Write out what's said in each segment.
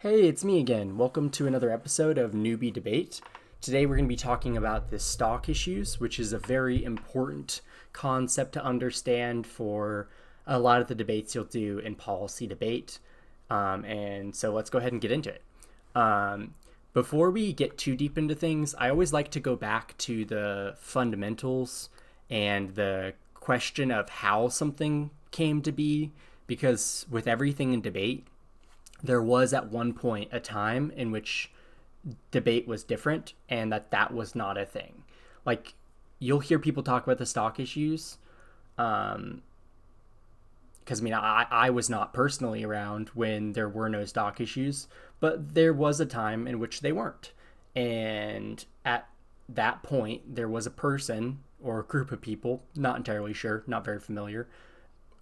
Hey, it's me again. Welcome to another episode of Newbie Debate. Today we're going to be talking about the stock issues, which is a very important concept to understand for a lot of the debates you'll do in policy debate. And so let's go ahead and get into it. Before we get too deep into things, I always like to go back to the fundamentals and the question of how something came to be, because with everything in debate, there was at one point a time in which debate was different and that was not a thing. Like, you'll hear people talk about the stock issues, because I was not personally around when there were no stock issues, but there was a time in which they weren't. And at that point, there was a person or a group of people, not entirely sure, not very familiar,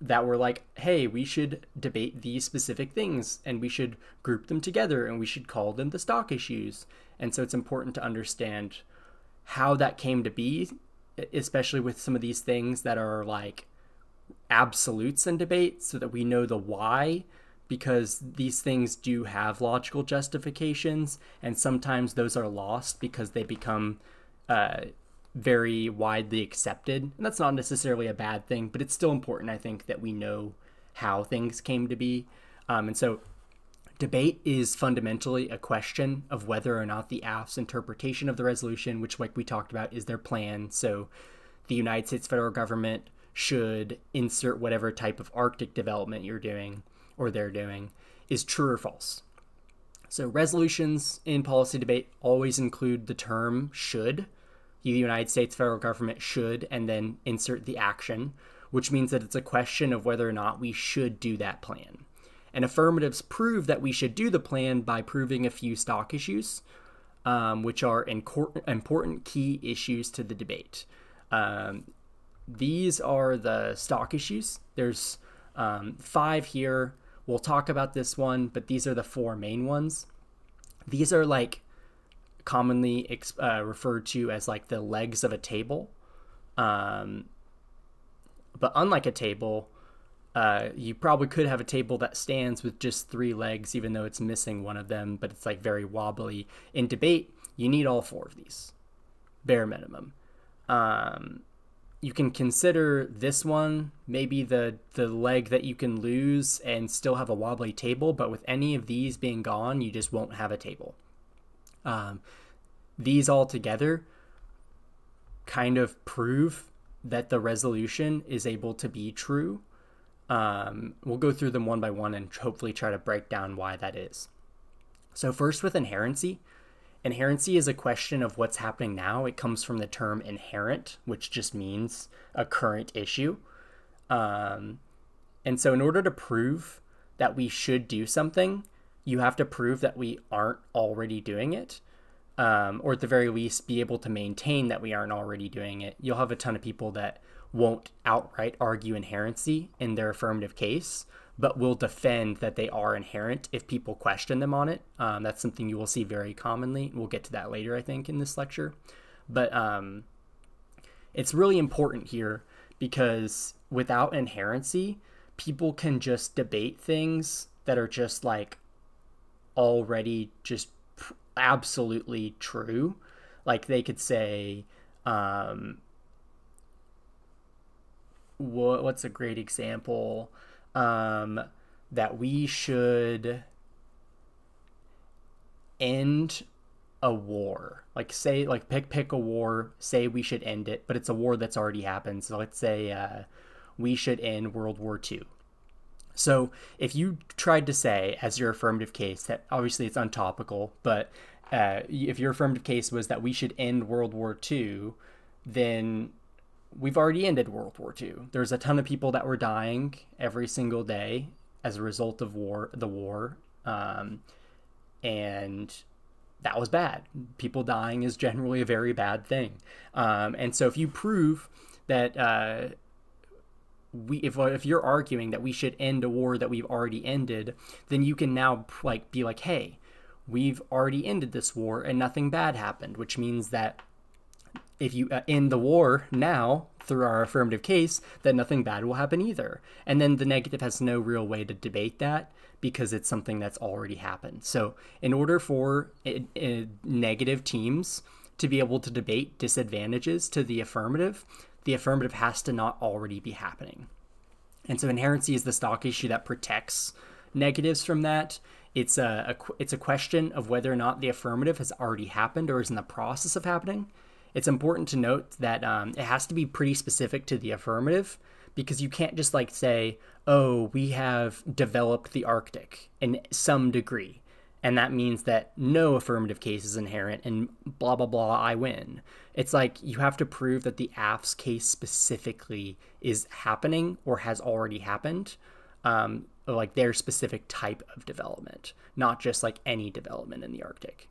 that were like, hey, we should debate these specific things and we should group them together and we should call them the stock issues. And so it's important to understand how that came to be, especially with some of these things that are like absolutes in debate, so that we know the why, because these things do have logical justifications and sometimes those are lost because they become very widely accepted. And that's not necessarily a bad thing, but it's still important, I think, that we know how things came to be. And so debate is fundamentally a question of whether or not the AF's interpretation of the resolution, which, like we talked about, is their plan. So the United States federal government should insert whatever type of Arctic development you're doing or they're doing, is true or false. So resolutions in policy debate always include the term should. The United States federal government should, and then insert the action, which means that it's a question of whether or not we should do that plan. And affirmatives prove that we should do the plan by proving a few stock issues, which are important key issues to the debate. These are the stock issues. There's 5 here. We'll talk about this one, but these are the 4 main ones. These are like commonly referred to as like the legs of a table. But unlike a table, you probably could have a table that stands with just 3 legs, even though it's missing one of them, but it's like very wobbly. In debate, you need all 4 of these, bare minimum. You can consider this one maybe the leg that you can lose and still have a wobbly table, but with any of these being gone, you just won't have a table. These all together kind of prove that the resolution is able to be true. We'll go through them one by one and hopefully try to break down why that is. So first, with inherency. Inherency is a question of what's happening now. It comes from the term inherent, which just means a current issue. And so in order to prove that we should do something, you have to prove that we aren't already doing it, or at the very least be able to maintain that we aren't already doing it. You'll have a ton of people that won't outright argue inherency in their affirmative case, but will defend that they are inherent if people question them on it. That's something you will see very commonly. We'll get to that later, I think, in this lecture. But it's really important here because without inherency, people can just debate things that are just like already just absolutely true. Like they could say, what's a great example? That we should end a war. Like say, like pick a war, say we should end it, but it's a war that's already happened. So let's say we should end World War II. So if you tried to say as your affirmative case, that obviously it's untopical, but if your affirmative case was that we should end World War II, then we've already ended World War II. There's a ton of people that were dying every single day as a result of the war. And that was bad. People dying is generally a very bad thing. And so if you prove that if you're arguing that we should end a war that we've already ended, then you can now like be like, hey, we've already ended this war and nothing bad happened, which means that if you end the war now through our affirmative case, that nothing bad will happen either. And then the negative has no real way to debate that because it's something that's already happened. So in order for negative teams to be able to debate disadvantages to the affirmative has to not already be happening. And so inherency is the stock issue that protects negatives from that. It's a question of whether or not the affirmative has already happened or is in the process of happening. It's important to note that it has to be pretty specific to the affirmative, because you can't just like say, oh, we have developed the Arctic in some degree, and that means that no affirmative case is inherent and blah, blah, blah, I win. It's like you have to prove that the AF's case specifically is happening or has already happened, like their specific type of development, not just like any development in the Arctic.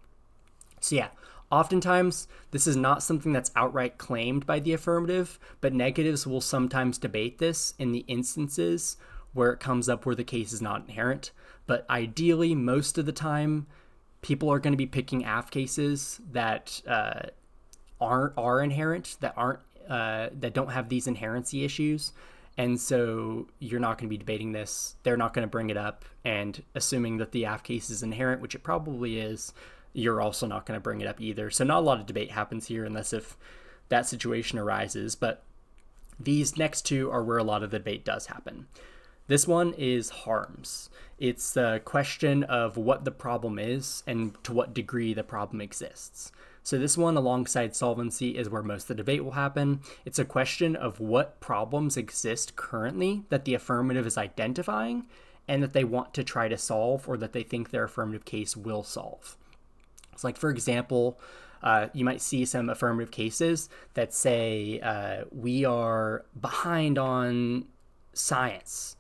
So yeah, oftentimes this is not something that's outright claimed by the affirmative, but negatives will sometimes debate this in the instances where it comes up where the case is not inherent. But ideally, most of the time, people are going to be picking AF cases that are inherent, that don't have these inherency issues. And so you're not going to be debating this. They're not going to bring it up. And assuming that the AF case is inherent, which it probably is, you're also not going to bring it up either. So not a lot of debate happens here unless if that situation arises. But these next two are where a lot of the debate does happen. This one is harms. It's the question of what the problem is and to what degree the problem exists. So this one, alongside solvency, is where most of the debate will happen. It's a question of what problems exist currently that the affirmative is identifying and that they want to try to solve, or that they think their affirmative case will solve. It's like, for example, you might see some affirmative cases that say we are behind on science.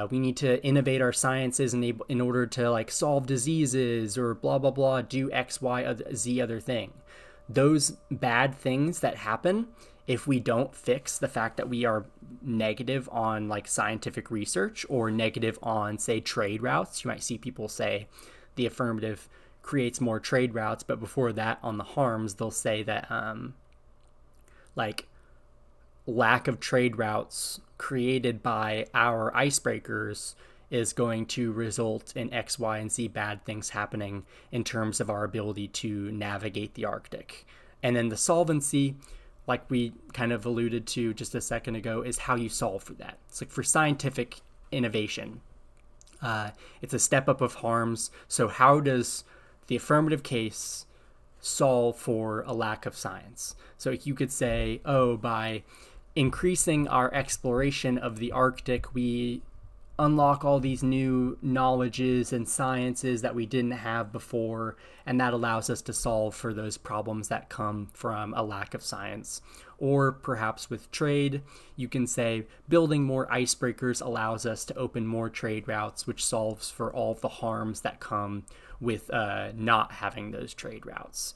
We need to innovate our sciences in order to like solve diseases or blah, blah, blah, do X, Y, Z other thing. Those bad things that happen if we don't fix the fact that we are negative on like scientific research or negative on, say, trade routes. You might see people say the affirmative creates more trade routes, but before that, on the harms, they'll say that like lack of trade routes created by our icebreakers is going to result in X, Y, and Z bad things happening in terms of our ability to navigate the Arctic. And then the solvency, like we kind of alluded to just a second ago, is how you solve for that. It's like for scientific innovation, it's a step up of harms. So how does the affirmative case solve for a lack of science? So you could say, oh, by increasing our exploration of the Arctic, we unlock all these new knowledges and sciences that we didn't have before, and that allows us to solve for those problems that come from a lack of science. Or perhaps with trade, you can say building more icebreakers allows us to open more trade routes, which solves for all of the harms that come with not having those trade routes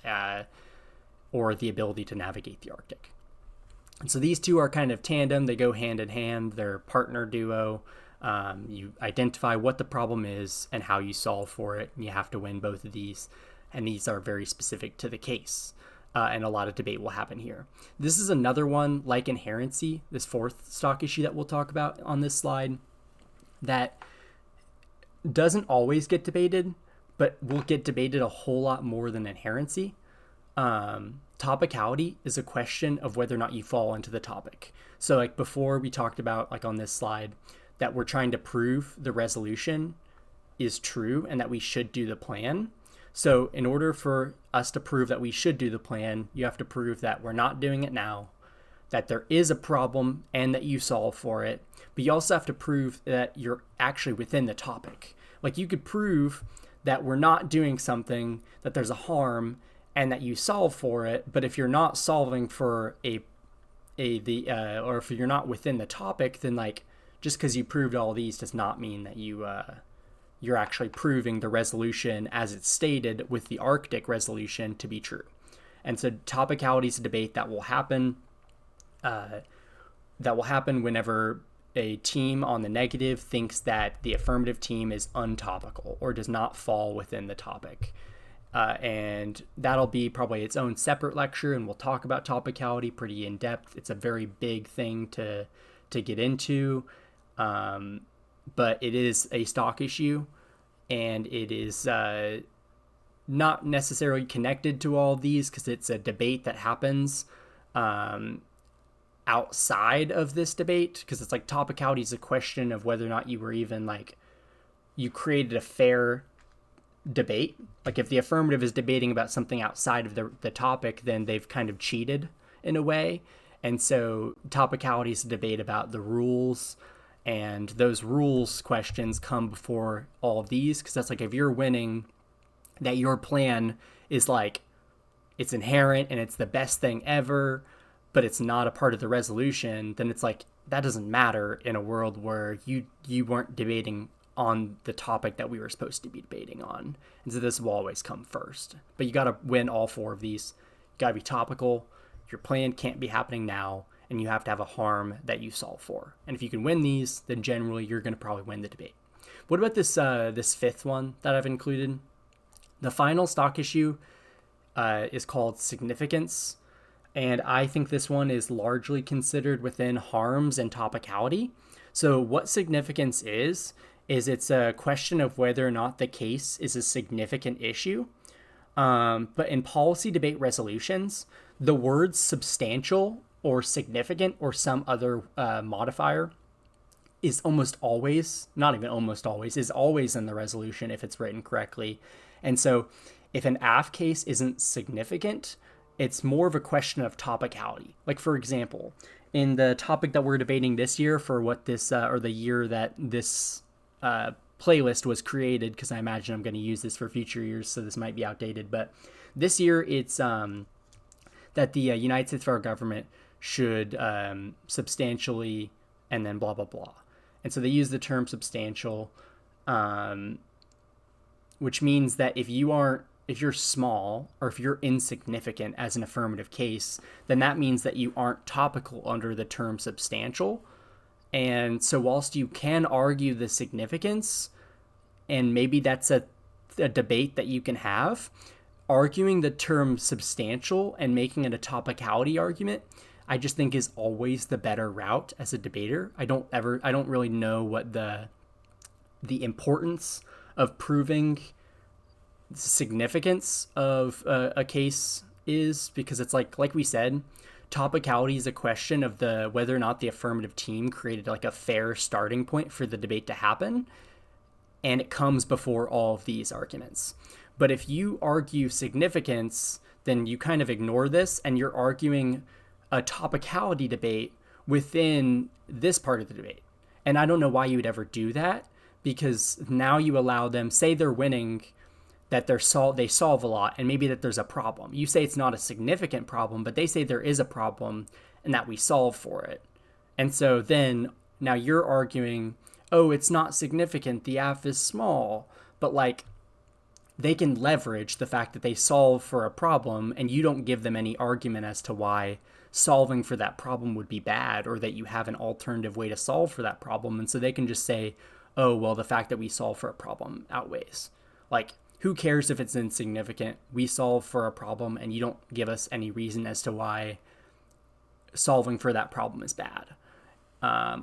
or the ability to navigate the Arctic. And so these two are kind of tandem. They go hand in hand. They're partner duo. You identify what the problem is and how you solve for it. And you have to win both of these. And these are very specific to the case. And a lot of debate will happen here. This is another one like inherency, this fourth stock issue that we'll talk about on this slide, that doesn't always get debated, but will get debated a whole lot more than inherency. Topicality is a question of whether or not you fall into the topic. So like before we talked about, like on this slide, that we're trying to prove the resolution is true and that we should do the plan. So in order for us to prove that we should do the plan, you have to prove that we're not doing it now, that there is a problem and that you solve for it. But you also have to prove that you're actually within the topic. Like you could prove that we're not doing something, that there's a harm, and that you solve for it. But if you're not solving for or if you're not within the topic, then like just because you proved all these does not mean that you're actually proving the resolution as it's stated with the Arctic resolution to be true. And so topicality is a debate that will happen. Whenever a team on the negative thinks that the affirmative team is untopical or does not fall within the topic. And that'll be probably its own separate lecture, and we'll talk about topicality pretty in depth. It's a very big thing to get into, but it is a stock issue, and it is not necessarily connected to all of these because it's a debate that happens outside of this debate, because it's like topicality is a question of whether or not you were even like you created a fair debate. Like if the affirmative is debating about something outside of the topic, then they've kind of cheated in a way. And so topicality is a debate about the rules, and those rules questions come before all of these, because that's like if you're winning, that your plan is like it's inherent and it's the best thing ever, but it's not a part of the resolution, then it's like that doesn't matter in a world where you weren't debating on the topic that we were supposed to be debating on. And so this will always come first. But you got to win all four of these. You got to be topical. Your plan can't be happening now, and you have to have a harm that you solve for. And if you can win these, then generally you're going to probably win the debate. What about this fifth one that I've included? The final stock issue is called significance. And I think this one is largely considered within harms and topicality. So what significance is it's a question of whether or not the case is a significant issue. But in policy debate resolutions, the words substantial or significant or some other modifier is almost always, not even almost always, is always in the resolution if it's written correctly. And so if an AF case isn't significant, it's more of a question of topicality. Like, for example, in the topic that we're debating this year for what this, or the year that this playlist was created, because I imagine I'm going to use this for future years, so this might be outdated. But this year, it's that the United States federal government should substantially, and then blah, blah, blah. And so they use the term substantial, which means that if you're small or if you're insignificant as an affirmative case, then that means that you aren't topical under the term substantial. And so whilst you can argue the significance, and maybe that's a debate that you can have, arguing the term substantial and making it a topicality argument, I just think is always the better route as a debater. I don't really know what the importance of proving the significance of a case is, because it's like we said, topicality is a question of whether or not the affirmative team created like a fair starting point for the debate to happen, and it comes before all of these arguments. But if you argue significance, then you kind of ignore this, and you're arguing a topicality debate within this part of the debate. And I don't know why you would ever do that, because now you allow them, say they're winning, that they solve a lot, and maybe that there's a problem. You say it's not a significant problem, but they say there is a problem and that we solve for it. And so then now you're arguing, oh, it's not significant, the AF is small, but like they can leverage the fact that they solve for a problem, and you don't give them any argument as to why solving for that problem would be bad, or that you have an alternative way to solve for that problem. And so they can just say, oh, well, the fact that we solve for a problem outweighs. Like, who cares if it's insignificant? We solve for a problem, and you don't give us any reason as to why solving for that problem is bad,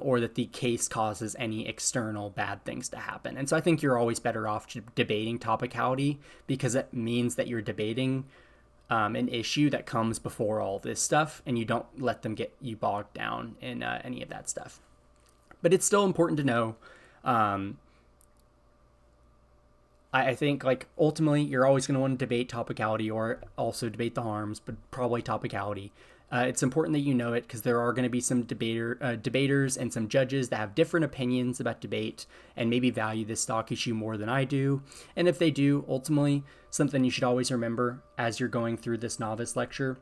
or that the case causes any external bad things to happen. And so I think you're always better off debating topicality, because it means that you're debating an issue that comes before all this stuff, and you don't let them get you bogged down in any of that stuff. But it's still important to know. I think, like, ultimately you're always going to want to debate topicality, or also debate the harms, but probably topicality. It's important that you know it, because there are going to be some debaters and some judges that have different opinions about debate and maybe value this stock issue more than I do. And if they do, ultimately, something you should always remember as you're going through this novice lecture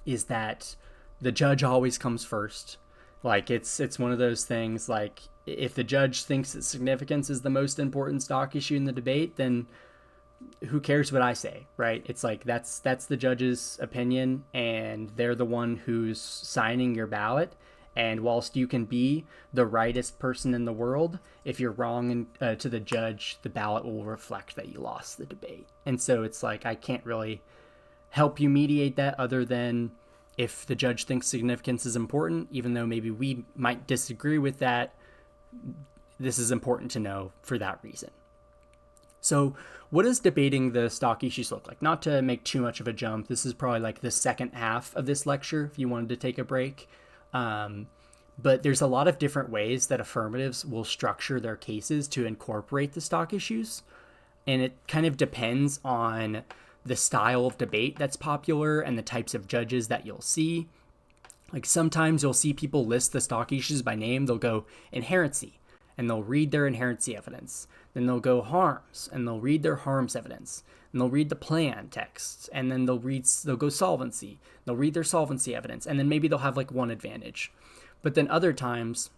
is that the judge always comes first. Like, it's one of those things, like, if the judge thinks that significance is the most important stock issue in the debate, then who cares what I say, right? It's like, that's the judge's opinion, and they're the one who's signing your ballot. And whilst you can be the rightest person in the world, if you're wrong to the judge, the ballot will reflect that you lost the debate. And so it's like, I can't really help you mediate that other than if the judge thinks significance is important, even though maybe we might disagree with that, this is important to know for that reason. So what does debating the stock issues look like? Not to make too much of a jump, this is probably like the second half of this lecture if you wanted to take a break. But there's a lot of different ways that affirmatives will structure their cases to incorporate the stock issues. And it kind of depends on the style of debate that's popular and the types of judges that you'll see. Like sometimes you'll see people list the stock issues by name. They'll go inherency and they'll read their inherency evidence. Then they'll go harms and they'll read their harms evidence. And they'll read the plan texts, and then they'll go solvency. They'll read their solvency evidence, and then maybe they'll have like one advantage. But then other times,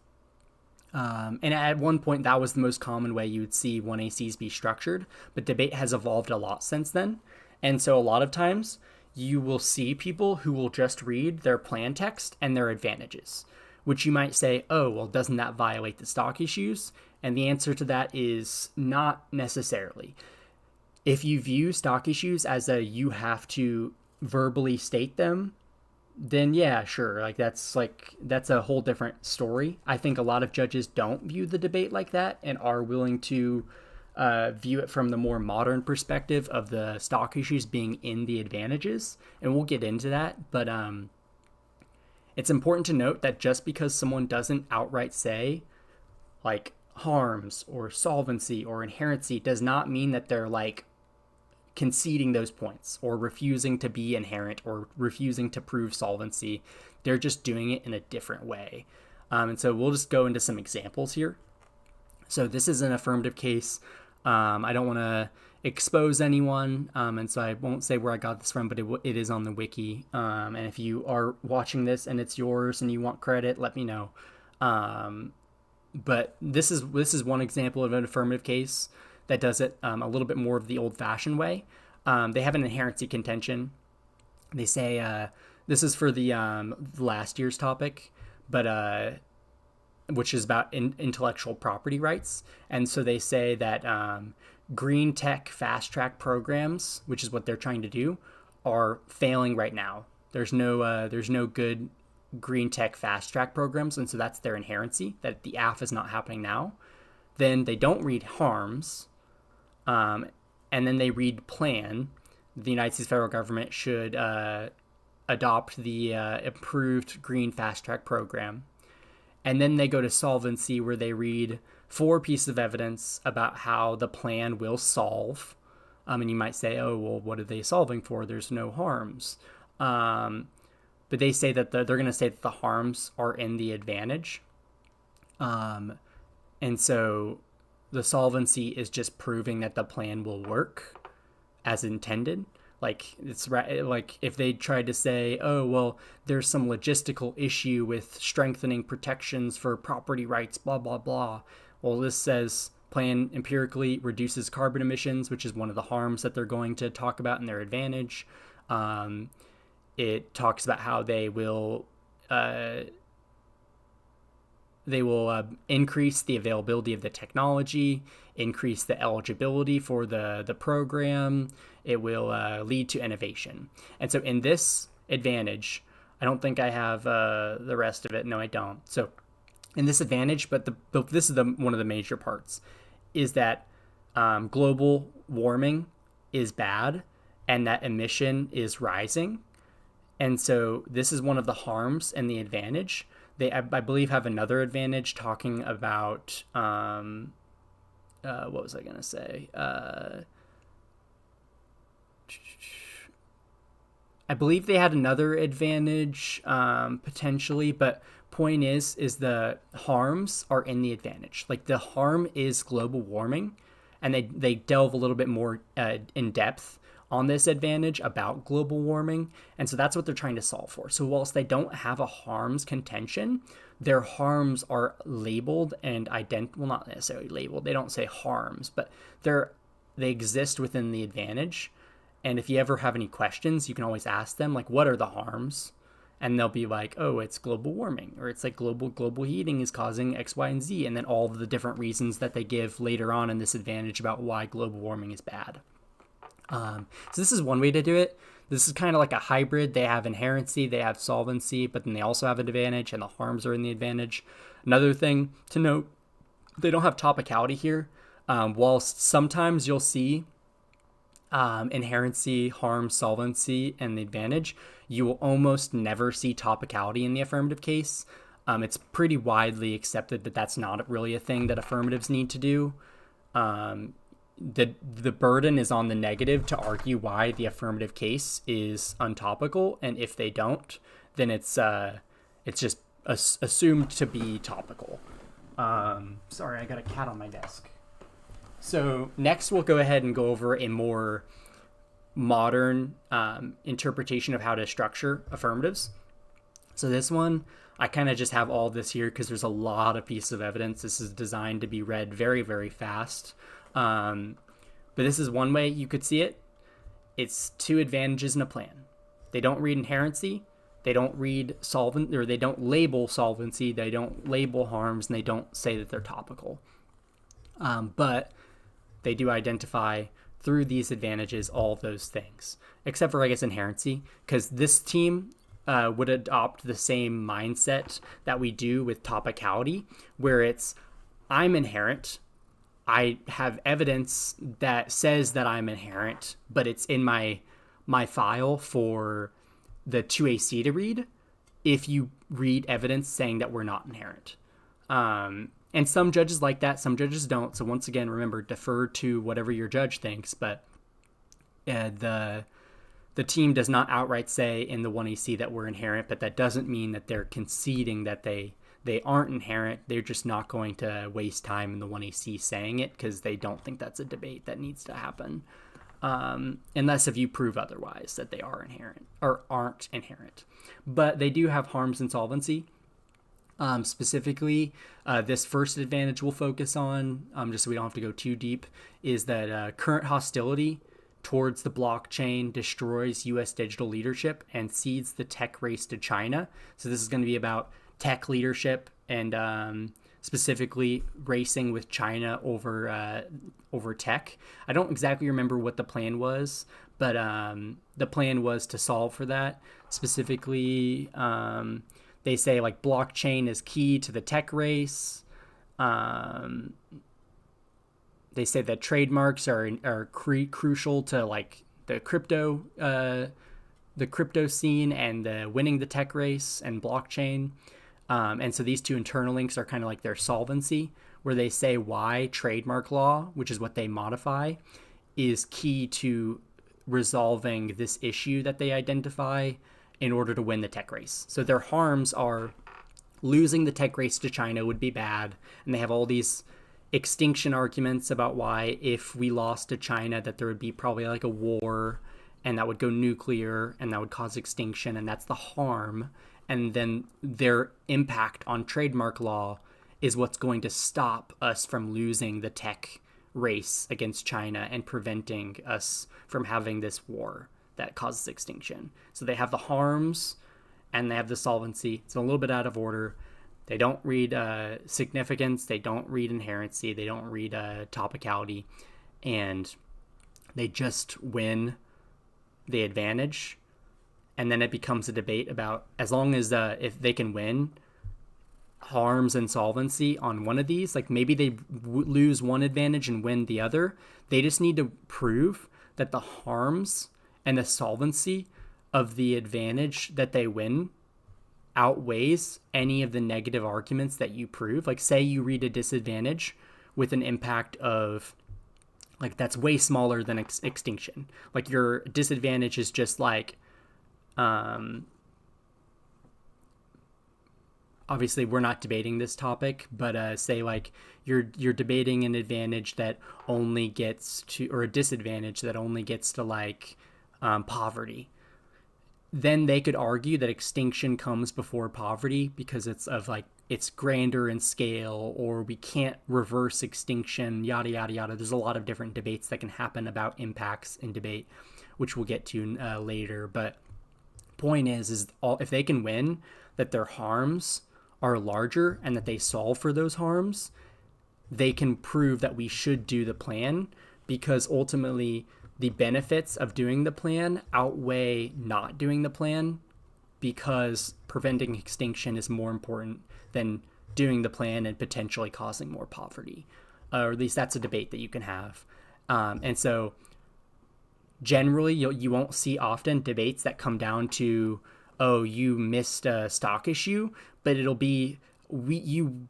and at one point that was the most common way you would see 1ACs be structured, but debate has evolved a lot since then. And so a lot of times you will see people who will just read their plan text and their advantages, which you might say, oh, well, doesn't that violate the stock issues? And the answer to that is not necessarily. If you view stock issues as you have to verbally state them, then yeah, sure. That's a whole different story. I think a lot of judges don't view the debate like that and are willing to view it from the more modern perspective of the stock issues being in the advantages. And we'll get into that. But it's important to note that just because someone doesn't outright say like harms or solvency or inherency does not mean that they're like conceding those points or refusing to be inherent or refusing to prove solvency. They're just doing it in a different way. And so we'll just go into some examples here. So this is an affirmative case. I don't want to expose anyone, and so I won't say where I got this from, but it is on the wiki. And if you are watching this and it's yours and you want credit, let me know. But this is one example of an affirmative case that does it a little bit more of the old-fashioned way. They have an inherency contention. They say this is for the last year's topic, but which is about intellectual property rights. And so they say that green tech fast track programs, which is what they're trying to do, are failing right now. There's no good green tech fast track programs, and so that's their inherency, that the AF is not happening now. Then they don't read harms, and then they read plan. The United States federal government should adopt the improved green fast track program. And then they go to solvency, where they read 4 pieces of evidence about how the plan will solve. And you might say, oh, well, what are they solving for? There's no harms. But they say that they're going to say that the harms are in the advantage. And so the solvency is just proving that the plan will work as intended. Like it's right. Like if they tried to say, oh, well, there's some logistical issue with strengthening protections for property rights, blah, blah, blah. Well, this says plan empirically reduces carbon emissions, which is one of the harms that they're going to talk about in their advantage. It talks about how they will increase the availability of the technology, increase the eligibility for the program. It will lead to innovation. And so in this advantage, I don't think I have the rest of it. No, I don't. So in this advantage, but this is one of the major parts, is that global warming is bad and that emission is rising. And so this is one of the harms and the advantage. They, I believe, have another advantage talking about, what was I going to say? I believe they had another advantage, potentially, but point is the harms are in the advantage. Like the harm is global warming, and they delve a little bit more in depth on this advantage about global warming. And so that's what they're trying to solve for. So whilst they don't have a harms contention, their harms are labeled and well, not necessarily labeled. They don't say harms, but they exist within the advantage. And if you ever have any questions, you can always ask them, like, what are the harms? and they'll be like, oh, it's global warming, or it's like global heating is causing X, Y, and Z, and then all of the different reasons that they give later on in this advantage about why global warming is bad. So this is one way to do it. This is kind of like a hybrid. They have inherency, they have solvency, but then they also have an advantage, and the harms are in the advantage. Another thing to note, they don't have topicality here. Whilst sometimes you'll see inherency, harm, solvency, and the advantage, you will almost never see topicality in the affirmative case. It's pretty widely accepted that that's not really a thing that affirmatives need to do. The burden is on the negative to argue why the affirmative case is untopical, and if they don't, then it's just assumed to be topical. Sorry, I got a cat on my desk. So next we'll go ahead and go over a more modern interpretation of how to structure affirmatives. So this one, I kind of just have all this here because there's a lot of pieces of evidence. This is designed to be read very, very fast. But this is one way you could see it. It's two advantages in a plan. They don't read inherency. They don't read solvent, or they don't label solvency. They don't label harms, and they don't say that they're topical. But they do identify through these advantages all of those things, except for, I guess, inherency, because this team would adopt the same mindset that we do with topicality, where it's, I'm inherent, I have evidence that says that I'm inherent, but it's in my file for the 2AC to read if you read evidence saying that we're not inherent. And some judges like that, some judges don't. So once again, remember, defer to whatever your judge thinks, but the team does not outright say in the 1AC that we're inherent, but that doesn't mean that they're conceding that they aren't inherent. They're just not going to waste time in the 1AC saying it because they don't think that's a debate that needs to happen. Unless if you prove otherwise that they are inherent or aren't inherent. But they do have harms and solvency. Specifically, this first advantage we'll focus on, just so we don't have to go too deep, is that current hostility towards the blockchain destroys U.S. digital leadership and cedes the tech race to China. So this is going to be about tech leadership and specifically racing with China over tech. I don't exactly remember what the plan was, but the plan was to solve for that. Specifically, they say like blockchain is key to the tech race. They say that trademarks are crucial to like the crypto scene and winning the tech race and blockchain. And so these two internal links are kind of like their solvency, where they say why trademark law, which is what they modify, is key to resolving this issue that they identify in order to win the tech race. So their harms are losing the tech race to China would be bad. And they have all these extinction arguments about why if we lost to China, that there would be probably like a war and that would go nuclear and that would cause extinction. And that's the harm. And then their impact on trademark law is what's going to stop us from losing the tech race against China and preventing us from having this war that causes extinction. So they have the harms and they have the solvency. It's a little bit out of order. They don't read significance. They don't read inherency. They don't read topicality. And they just win the advantage. And then it becomes a debate about, as long as if they can win harms and solvency on one of these, like maybe they lose one advantage and win the other. They just need to prove that the harms and the solvency of the advantage that they win outweighs any of the negative arguments that you prove. Like say you read a disadvantage with an impact of like that's way smaller than extinction. Like your disadvantage is just like obviously we're not debating this topic, but say like you're debating an advantage that only gets to, or a disadvantage that only gets to like poverty. Then they could argue that extinction comes before poverty because it's grander in scale, or we can't reverse extinction, yada yada yada. There's a lot of different debates that can happen about impacts in debate, which we'll get to later. But point is if they can win that their harms are larger and that they solve for those harms, they can prove that we should do the plan, because ultimately the benefits of doing the plan outweigh not doing the plan, because preventing extinction is more important than doing the plan and potentially causing more poverty. Or at least that's a debate that you can have. And so generally you won't see often debates that come down to, oh, you missed a stock issue, but it'll be you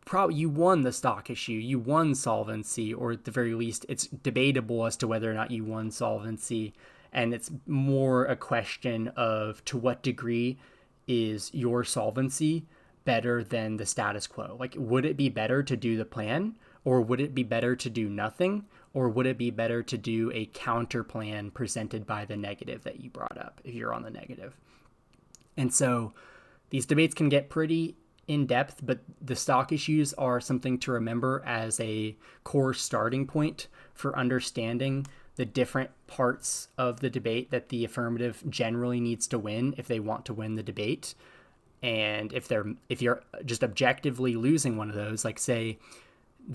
won the stock issue, you won solvency, or at the very least it's debatable as to whether or not you won solvency, and it's more a question of to what degree is your solvency better than the status quo. Like, would it be better to do the plan, or would it be better to do nothing, or would it be better to do a counter plan presented by the negative that you brought up if you're on the negative? And so these debates can get pretty in depth, but the stock issues are something to remember as a core starting point for understanding the different parts of the debate that the affirmative generally needs to win if they want to win the debate. And if you're just objectively losing one of those, like say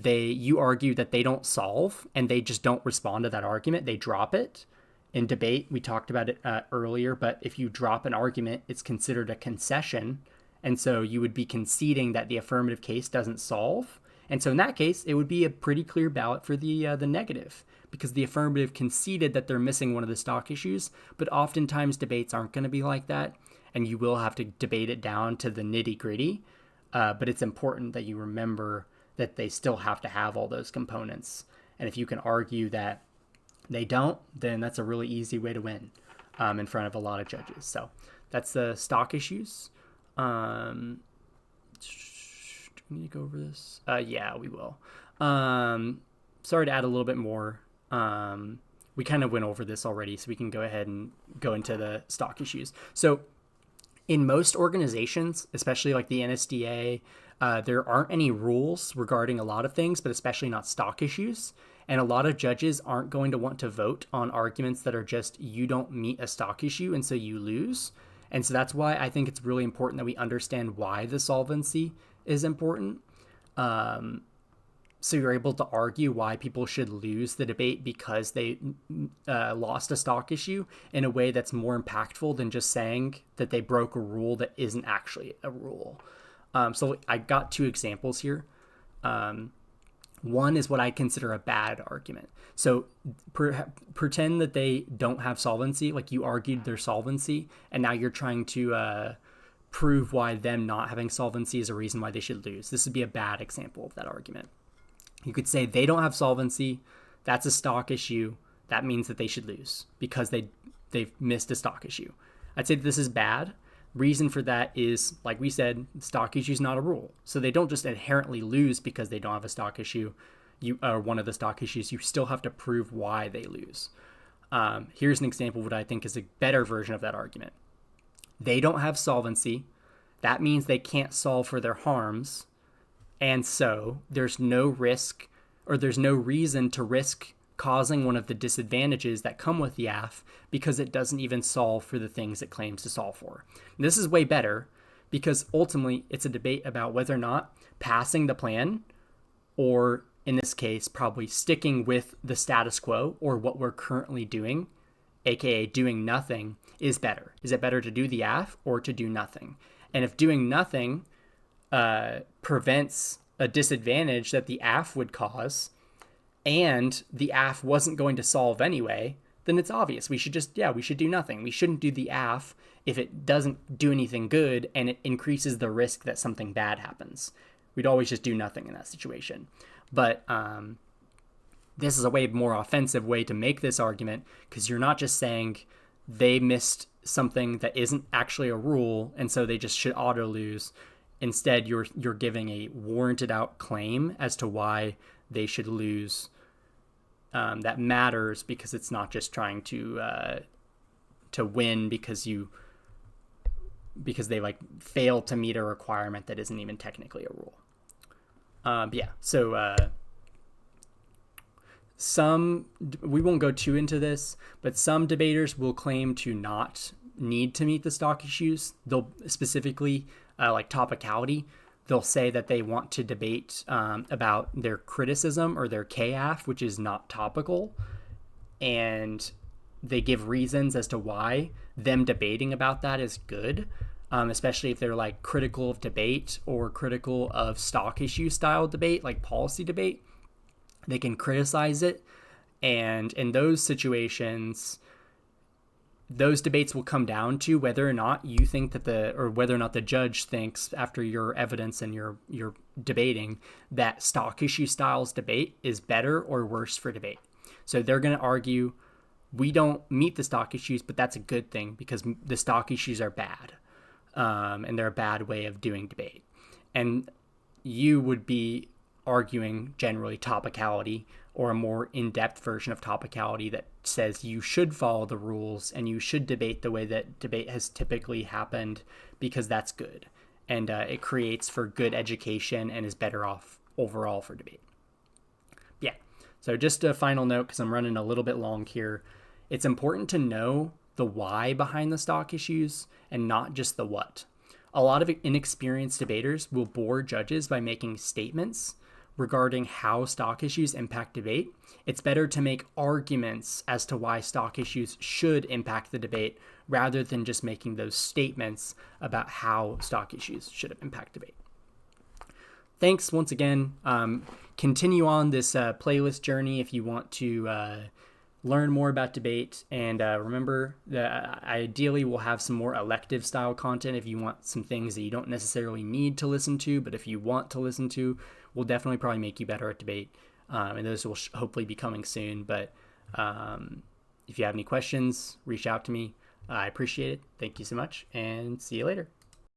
you argue that they don't solve and they just don't respond to that argument, they drop it. In debate, we talked about it earlier, but if you drop an argument, it's considered a concession. And so you would be conceding that the affirmative case doesn't solve. And so in that case, it would be a pretty clear ballot for the negative, because the affirmative conceded that they're missing one of the stock issues. But oftentimes debates aren't going to be like that, and you will have to debate it down to the nitty gritty. But it's important that you remember that they still have to have all those components. And if you can argue that they don't, then that's a really easy way to win in front of a lot of judges. So that's the stock issues. Do we need to go over this? Yeah, we will. Sorry to add a little bit more. We kind of went over this already, so we can go ahead and go into the stock issues. So in most organizations, especially like the NSDA, there aren't any rules regarding a lot of things, but especially not stock issues. And a lot of judges aren't going to want to vote on arguments that are just, you don't meet a stock issue, and so you lose. And so that's why I think it's really important that we understand why the solvency is important. So you're able to argue why people should lose the debate because they lost a stock issue in a way that's more impactful than just saying that they broke a rule that isn't actually a rule. So I got two examples here. One is what I consider a bad argument. So pretend that they don't have solvency, like you argued their solvency, and now you're trying to prove why them not having solvency is a reason why they should lose. This would be a bad example of that argument. You could say they don't have solvency, that's a stock issue, that means that they should lose because they've missed a stock issue. I'd say this is bad. Reason for that is, like we said, stock issue is not a rule. So they don't just inherently lose because they don't have a stock issue, one of the stock issues. You still have to prove why they lose. Here's an example of what I think is a better version of that argument. They don't have solvency. That means they can't solve for their harms. And so there's no risk, or there's no reason to risk causing one of the disadvantages that come with the AF because it doesn't even solve for the things it claims to solve for. And this is way better because ultimately it's a debate about whether or not passing the plan, or in this case, probably sticking with the status quo or what we're currently doing, aka doing nothing, is better. Is it better to do the AF or to do nothing? And if doing nothing prevents a disadvantage that the AF would cause, and the AF wasn't going to solve anyway, then it's obvious. We should do nothing. We shouldn't do the AF if it doesn't do anything good and it increases the risk that something bad happens. We'd always just do nothing in that situation. But this is a way more offensive way to make this argument, because you're not just saying they missed something that isn't actually a rule and so they just should auto lose. Instead, you're giving a warranted out claim as to why they should lose. That matters because it's not just trying to win because they like fail to meet a requirement that isn't even technically a rule. We won't go too into this, but some debaters will claim to not need to meet the stock issues. They'll specifically, like topicality, they'll say that they want to debate about their criticism or their KAF, which is not topical. And they give reasons as to why them debating about that is good, especially if they're like critical of debate or critical of stock issue style debate, like policy debate. They can criticize it. And in those situations, those debates will come down to whether or not you think that or whether or not the judge thinks, after your evidence and your debating, that stock issue styles debate is better or worse for debate. So they're going to argue, we don't meet the stock issues, but that's a good thing because the stock issues are bad, and they're a bad way of doing debate. And you would be arguing generally topicality, or a more in-depth version of topicality that says you should follow the rules and you should debate the way that debate has typically happened because that's good. And it creates for good education and is better off overall for debate. Yeah. So just a final note, because I'm running a little bit long here. It's important to know the why behind the stock issues and not just the what. A lot of inexperienced debaters will bore judges by making statements regarding how stock issues impact debate. It's better to make arguments as to why stock issues should impact the debate rather than just making those statements about how stock issues should impact debate. Thanks once again. Continue on this playlist journey if you want to learn more about debate. And remember that ideally we'll have some more elective style content if you want some things that you don't necessarily need to listen to, but if you want to listen to, will definitely probably make you better at debate. And those will hopefully be coming soon. But if you have any questions, reach out to me. I appreciate it. Thank you so much, and see you later.